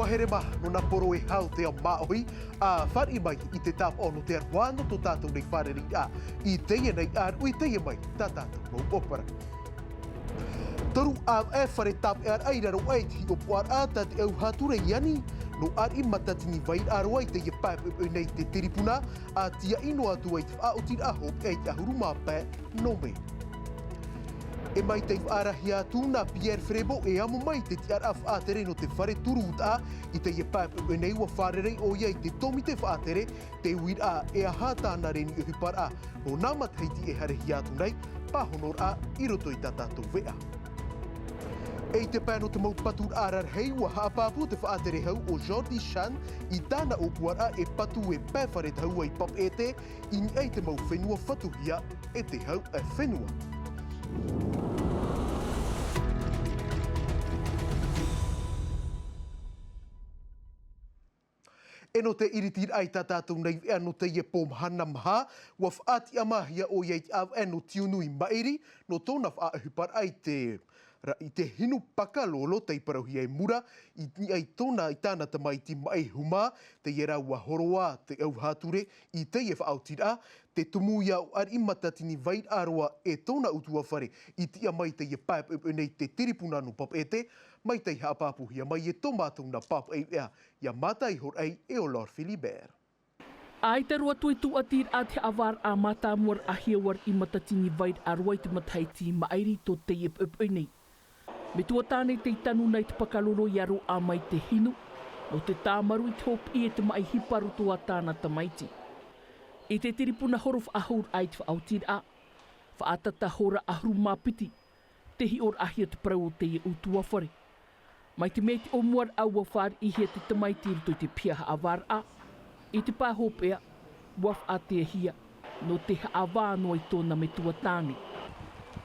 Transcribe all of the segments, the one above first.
Wahere maha no na poro e hau te a maohi a whari mai I te tap ono te arwano to tātou nei whareri a I teia nei ar ui teia mai tā tātou no opera. Taru a e whare tap e ar airaro aiti o puar a tā te au hature iani no ar I matatini vai arwai te ia pāpe nei te tiripuna a tia ino atu ai te whaotir aho e te ahuruma pē no me. E mai te whaarahi atu na Pierre Frebo e amo mai te tiar a whaatere no te whare turu uta I te ia pāpe nei ua wharerei o iai te tomi te whaatere te uir a e a hātāna reni uhi par a no nā mathaiti e harehi atu nei pāhonor a I roto I tātātou vea. E te pēno te mau patur arar hei ua haapāpu te whaatere hau o Jordi Chan I tāna o puara e patu e pēwhare te hau ai pap e te I ni ei te mau whenua whatuhia e te hau e whenua. E no te iritir ai tātātou nei e no te ie pō mahana maha, ua whaati amahia o iei te au e no tiunui mairi, no tōna whaahupar ai I te hinu pakalolo te iparauhi e mura, I ai tōna I tāna tamaiti mai huma, te iera ua horoa te au hature, I te ie whaotira, te tumu ia o ar I matatini vai aroa e tōna utua whare, I tia mai te ie pāp nei te tiripuna no pap e te, mai te haapapuhia mai e tō mātou na pap e ea, ia mātai hor ei e o Lord Philibert. Ai te roa tui tu atir a te awar a mātāmuar a hiawar I matatini vai aroa I te mataiti mairi tō te ie nei. Me tua tāne te tanu nei te pakalolo I aro a mai te hinu, no te tāmaru I te hopi e te mai hiparu tua tāna tamaiti. I te tiripuna horof ahur ai te whaautir a, whaatata hora ahuru māpiti, te hi or ahia te parau o te ie utua whare. Mai te meti o muar au a whāri I hea te tamaiti rito te piaha awar a, I te pāhopea, waf a te hia, no te haawā no I tōna me tua tāne.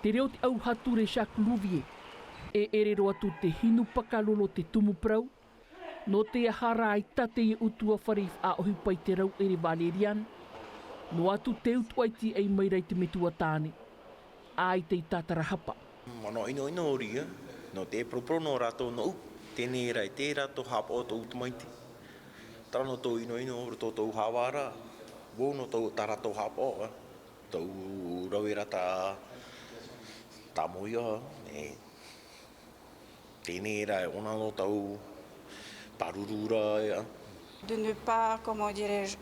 Te reo te au hature Jacques Louvier, e erero atu te hinu pakalolo te tumu prau, no te ahara ai tate I utua whare a ohi pai te rau ere Valerian, no atu te utu aiti ei mairai te metua tāne, ai te tātara hapa. Mano ino ria, no te proprono rato no, tēnei rai te rato hapa o tō utumaiti. Tano tō ino o tō tō hawara, wō no tō tarato hapa o, tō rauera tā moia, tēnei rai onalo tau parurura. De ne pas, comment dirais-je,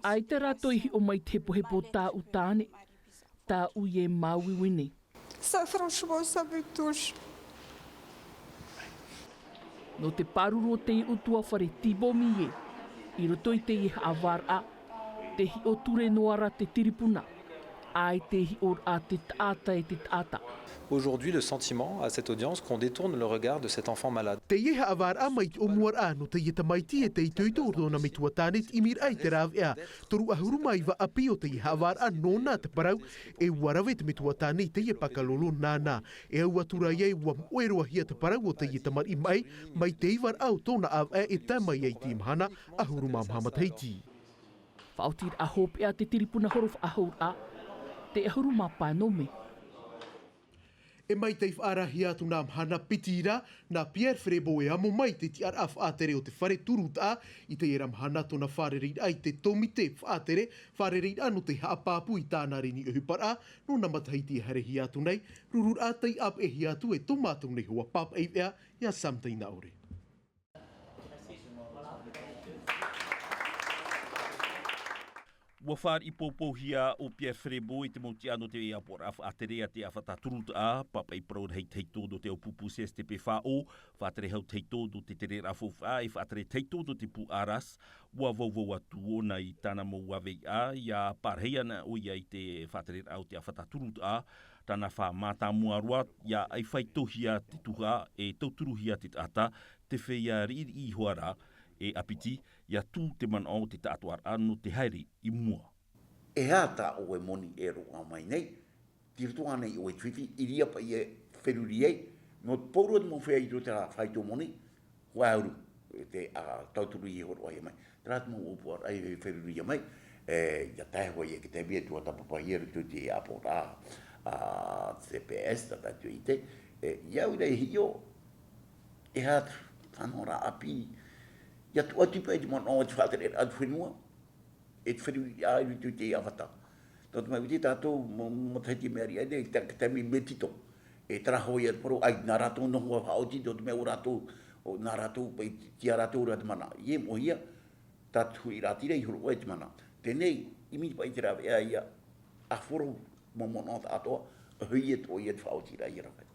ai te rato I o mai te pohepo tā u tāne, tā u e maui wine. Ça, franchement, ça me touche. No te paruro te I utua whare tibomi e, I roto I te I awar a, te hi o ture noara te tiripuna, ai te hi or a te taata e te taata. Aujourd'hui, le sentiment à cette audience qu'on détourne le regard de cet enfant malade. Te ie haavar a mai o muar a no te ie tamaiti e te itoito o na mitua tānet I mir ai te rav ea. Toru ahuru mai wa api o te ie haavar a nōna te parau e warawe te mitua tāne te ie pakalolo nāna. E au atura iei ua moeroa hia te parau o te ie tamar I mai te iwar au tōna av e tamai ei te imahana ahuru mamhamateiti. Whaotir a hope a te tiripuna horof ahur a, te ahuru māpanome. E mai te whaarahi atu nā mahana pitira, nā Pierre Frebo e amo mai te tiar a whaatere o te whare turuta I te era mahana tōna wharerei ai te tomite whaatere, wharerei anu te haapāpu I tāna reni uhupara, no na matahiti e harehi atu nei, rurur ātai ap e hi atu e tō mātou nei hoa pap eivea, ia samtai na ore. Ua whār I pōpōhia o Pierre Frebo I te mauti ano te ea por a whaatere a te a whataturut a, papa I praur hei teitodo te au pupuses te pe whao, whaatere hau teitodo te tere rafof a, I whaatere teitodo te pu aras, ua vauvau atu ona I tāna mau awei a, ia pārhei ana o ia I te whaatere au te a whataturut a, tāna wha mātāmua roa, ia ai whaitohia te tuha e tauturuhia te tata, te whea riri I hoara, e apiti, ia tū te man au te tātuar anu te haere I mua. E hata o e moni e roa mai nei, tirtu anei o e tuifi, I ria pa I e wheruri ei, no pouro te mawhea I rote a whaito moni, wauru, te tauturu I horo ai mai. Trat mo upo ai e wheruri mai, ia taihua I e ke te mea tua tapapa I e tu te apora CPS, tata tu I te, iau rei hio, e hata, whanora api. Ia tu ati pa e te mana o te whatere atu whenua. E te whenui a i tu te awata. Tō te mai witi tātou mo taiti meari ai nei, te mi metito. E traho ia poro, ai nā rātou nohua haoti, tō te mea o rātou, o nā rātou, pai tia rātou rā te mana. Ie mo ia, tātou i rātira i huru oe te mana. Tenei, imi pai te rāwe ia, a whoro mo mono ta atoa, a hui e tō ia te haoti rā i rāwe.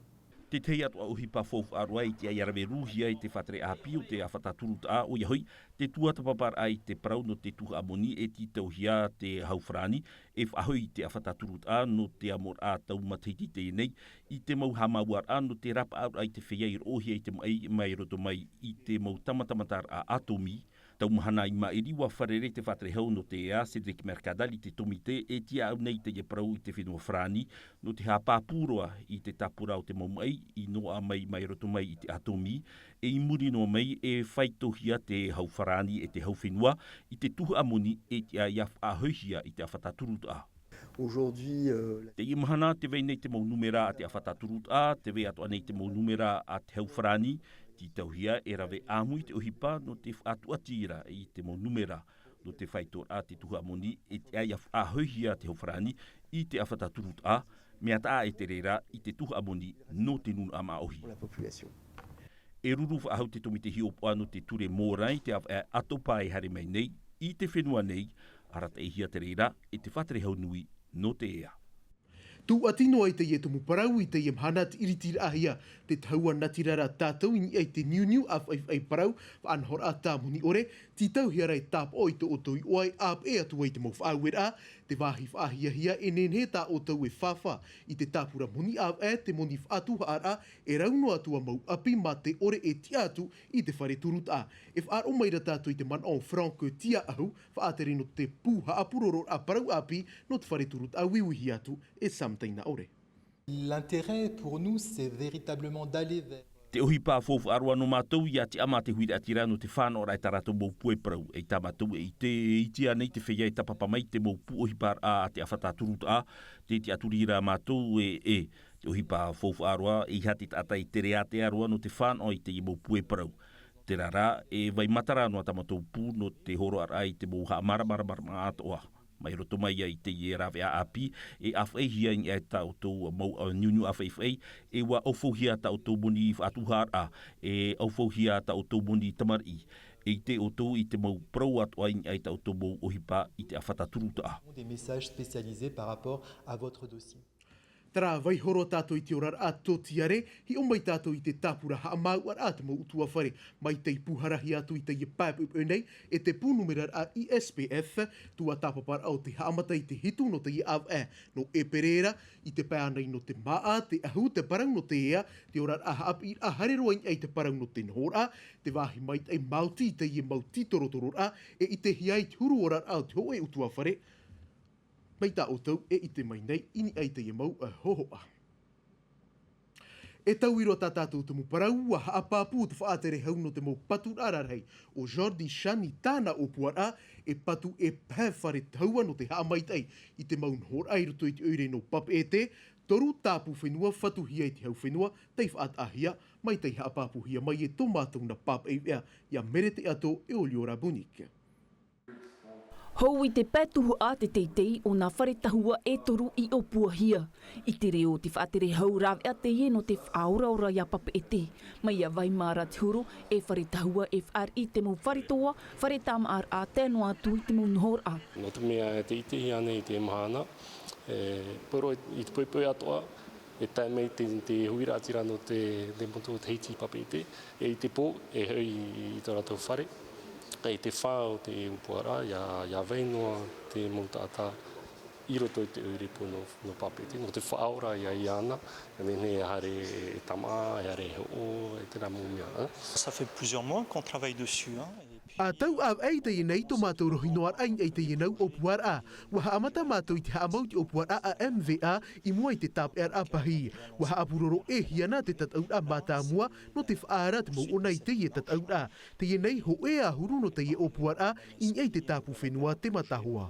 Te tei atua uhi pa fofu arua i te aiarawe ruhia i te whatere api o te awhataturu ta o iahoi, te tuata papar ai te parau no te tuha amoni e ti tauhia te haufrani, e whahoi te awhataturu ta no te amor a tau matiti te nei, i te mau hamauar a no te rapa au ai te whiei rohia i te mai roto mai i te mau tamatamatar a atomi, tau mahana i mairi wa wharere te whatre hau no te ea Cedric Mercadal i te tomite e tia au nei te parau i te whenua frani no te hapapūroa i te tapura o te maumai i noa mai roto mai i te atomi e i muri no mai e whaitohia te hau wharani e te hau whenua i te tuhu amoni e tia ia whahohia i te awhataturuta. Aujourd'hui, te i mahana te vei nei te mau numera a te awhataturuta, te vei atua nei te mau numera a te hau wharani, ti tauhia e rawe āmui te ohipa no te whaatuatira i te mo numera no te whaitor a te tuha moni e te aia whahohia te hauwharani i te awhataturut a mea ta éperēra i te tuha moni no te nun ama ohi. E ruru whaahau te tomi te hiopoa no te ture mōrai te atopa e hare mai nei i te whenua nei arata e hia te reira e te whatere hau nui no te ea. Tu atino ai te ie tumu parau i te ie mahana te iritira ahia te taua natirara tātou i ai te niu ai parau wa anhor a tā muni ore ti tau hiarai tāp oi to o tui oai ap e atu ai te mau whaauer a te wahi whaahia e nenhe tā o tau e whawha i te tāpura muni ap e te moni whaatu haara e rauno atua mau api ma te ore e ti atu i te whare turut a. E whaar o maira tātou i te man on franco tia ahu whaatere no te pūha apuroro a parau api no te whare turut a wiwihi atu e samtaina ore. L'intérêt pour nous, c'est véritablement d'aller vers... Te ohi pā fofu arua no mātou i ati ama te huira atira no te whānau rai taratou mou pue parau e tā mātou e te itia nei te whea e tapapa mai te mou pu ohi pā a te awhataturut a te aturira mātou te ohi pā fofu arua i hati tatai te reate arua no te whānau i te i mou pue parau. Te rara e vai matara no atamatou pū no te horo arai te mou ha mara atoa. Mai roto mai i te i rawe a api, e awhaihia i ai tau tau mau niunu awhaihwhai, e wa awhauhia tau tau moni whaatuhar a, e awhauhia tau tau moni tamari, e te o tau i te mau prau atua i ai tau tau mau ohipa i te awhataturuta a. Des messages spécialisés par rapport à votre dossier. Tara vai horo tātou i te orar a tō tiare, hi o mai tātou i te tāpura haa mau ar a te mau utua whare. Mai tei puharahi atu i te i pāp nei, e te pūnumerar a ISPF, tua tāpapar au te haamata i te hitu no te i av e, no éperēra, i te pānei no te maha, te ahu, te parang no te ea, te orar a haap i a hareroa i te parang no te nhora, te wahi mai te mauti i te i mauti torotoror a, e i te hiai huru orar au te hoe utua whare, mai tā o tau e i te mai nei ini ai te mau a hohoa. E tau iro tā tātou tumu parau a haapāpū te whaatere hau no te mau patu ararhei o Jordi Shani tāna o puara e patu e pēwhare taua no te haamaitai i te mau nhor ai roto i te oire no pap e te toru tāpū whenua whatuhia i te hau whenua tei whaatahia mai tei haapāpūhia mai e tō mātou na pap e ea ia merete ato e o liora bunik. Hou i te pētuhu a te teitei o nā whare tahua e toru i o puahia. I te reo te whaatere hau rawe a te e no te whauraura ia papa e te. Mai a vai mara te huru e whare tahua e whaar i te mau whare toa, whare tama ar a tēno atu i te mau nhor a. No te mea te itehi ane i te mahana, poro i te poipoi atoa, e tai mei te huira atira no te motu te heiti papa e te, e i te pō e hei i tō rātou whare. Kei te whao te upuara, ia veinoa te moutata i roto i te uripo no papete, no te whaora ia i ana, e mene e hare e tama, e hare e ho, e tēnā mumia. Ça fait plusieurs mois qu'on travaille dessus. A tau av ei te inei to mātou rohi noar ai ei te inau o puar a. Waha amata mātou i te haamauti o puar a MVA i mua i te tap er a pahi. Waha apuroro e hiana te tataur a mātā mua no te whaara te mau ona i te ie tataur a. Te inei ho e a huru no te ie o puar a i ei te tāpu whenua te matahua.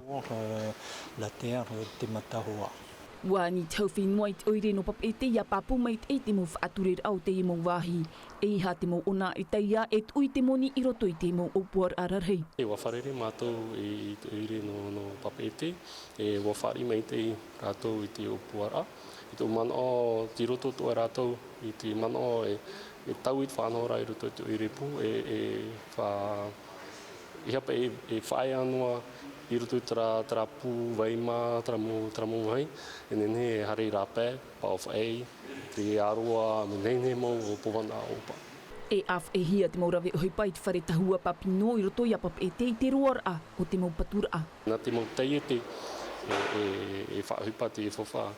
La terre te matahua. Wa ni tau whenua i te oire no papete ia papu mai te te mo whaaturera au te mo wahi. E ha te mo ona i teia e tui te moni i roto i te mo opuar ararhei. E wawharere mātou i te oire no papete. E wawhari mai te rātou i te opuara. I te mana o te roto toa rātou i te mana o e tau i te whanora i roto i te oire pu. I hapa e whae anua i roto i tera pū waima, tera mō hai. E nene e harei rāpē, pao whaei, te aroa, menene mō o powana opa. E af e hia te maurawe o hipai te whare tahua papino i roto i a papete i te roara o te mau patura. Nā te mau teiete e whahupa te e whawha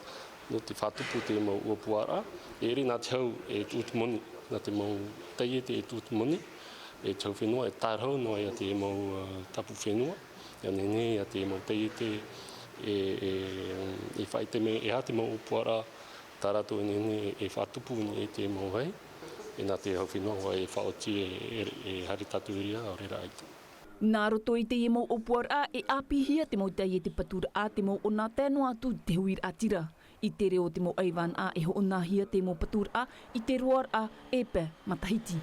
no te whatupu te mau uapuara. E ere nā te hau e tūtu moni, nā te mau teiete e tūtu moni. E tau whenua e tārhau noa ia te mau tapu whenua. Ia nene ia te mau teiete e whai te me e ha te mau uapuara. Tā rato e nene e whatupu ni e te mau hai. E nā te hau whenua e whaoti e hari tatuiria o rera aitu. Nā roto i te e mau opuara e apihia te mau teiete patura a te mau ona tēno atu te huir atira. I te reo te mau aiwan a e ho onahia te mau patura a i te roar a epe matahiti.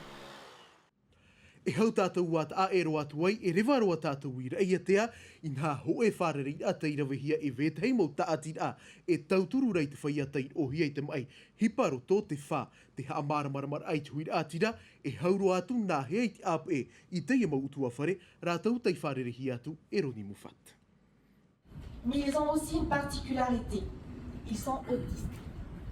E hau tātou wat a e roa tuai e rewa roa tātou i reia tea i nā ho e whārere a te irawehia e vētei mau taatir a e tauturu rei te whaia te o hiei te mai hiparo tō te whā te haa maramar ai te huira atira e hauro atu nā hei te ap e i te mau utua whare rātou tei whārere hi atu e roni mufat. Mais ils ont aussi une particularité. Ils sont autistes.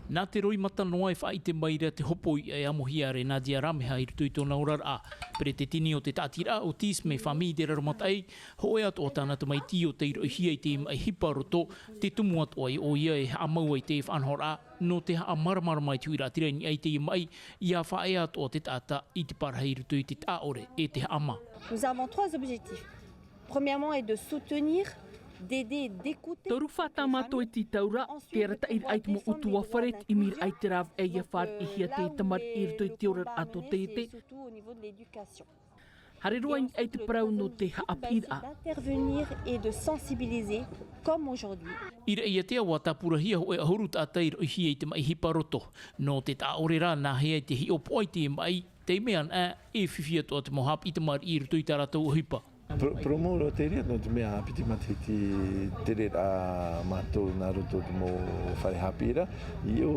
Nā te roi mata noa e whai te maira te hopo i e amohia re nā dia rameha i rutu i tōna orar a. Pere te tini o te tātira autisme whami te raromatai, hoe atu o tāna te mai ti o te irohia i te mai hipa roto, te tumu atu ai o ia e amau ai te whanhor a, no te haa maramara mai te uira tira ni ai te mai, ia whae atu o te tāta i te parahei rutu i te tāore e te ama. Nous avons 3 objectifs. Premièrement est de soutenir d'aider, d'écouter. Toru whata mato e ti taura, te rata i ai te mo utua wharet i mir ai te rav e ia whar i hia te tamar i rito i te ora ato te te. Hare roa ai te prau no te haapira. D'intervenir et de sensibiliser, comme aujourd'hui. Ira ia te awa tapurahia ho e ahuru tātai i hia i te mai hiparoto. No te tāore rā nā hea i te hi opo ai te mai, te mean a e whiwhia toa te mohap i te mar i rito i tā rātou hipa. Promoro te rea no te mea apiti matiti te rea mātou nā roto te mō whare hapira. I o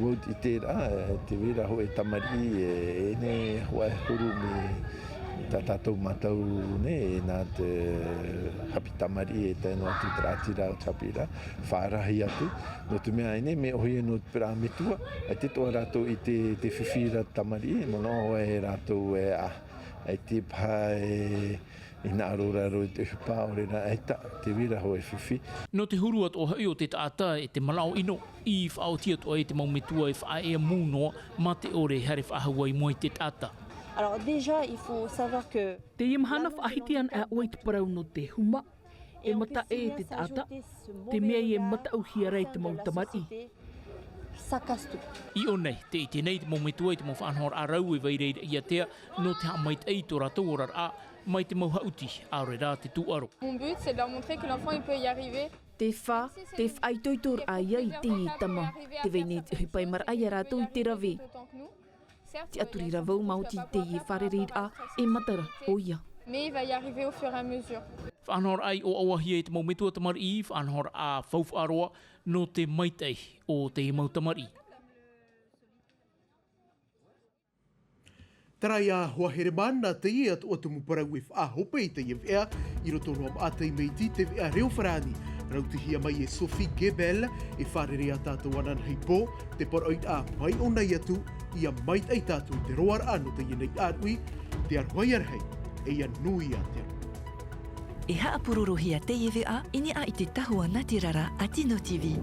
wot i te rea, te wera ho e tamari e ne hoa e huru me tā tātou mātou ne e nā te hapi tamari e tēno atu te rātira o tapira. Whārahi atu. No te mea ene me ohi e no te pera metua. E te toa rātou i te whiwhira tamari e mono hoa e rātou e a. E te pā I nā rora roi te hupa o rena eita, te wira ho e whiwhi. No te huru at o hei o te tāta e te malau ino, I whaotia to e te maumetua e whae e mūnoa, ma te ore hare whahawai mo I te tāta. Alors déjà, il faut savoir que... Te imahana whaahitian a oi te parau no te huma, e mata e te tāta, te mea e mata au hia rei te mautamari. I o nei, te ite nei te maumetua e te mau whanhor a rau e veireira I a tea, no te hamait ei tō rātou orar a, mai te mau hauti, aore rā te tūaro. Mon but, c'est de leur montrer que l'enfant il peut y arriver. Te wha, te whaitoitor ai ai te I tama, te vene te hipai mar ai a rātou I te rave. Te aturi ravau mauti te I wharereir a e matara o ia. Mais il va y arriver au fur et à mesure. Whanhor ai o awahia e te maumetua tamari I, whanhor a whauwharoa no te maitei o te mautamari. Tarai a hoa here mana te ia o te muparau e whaahope I te iwea I roto noam a te meiti te wea reo wharani. Rautihia mai e Sophie Gebel e wharere a tātou anan hei pō te paraoit a mai o nei atu I a mait ei tātou te roar ano te ienei arui te arwai arhei e ia nui a te E haapurorohia te iwea ini a I te tahua Natirara a Tino TV.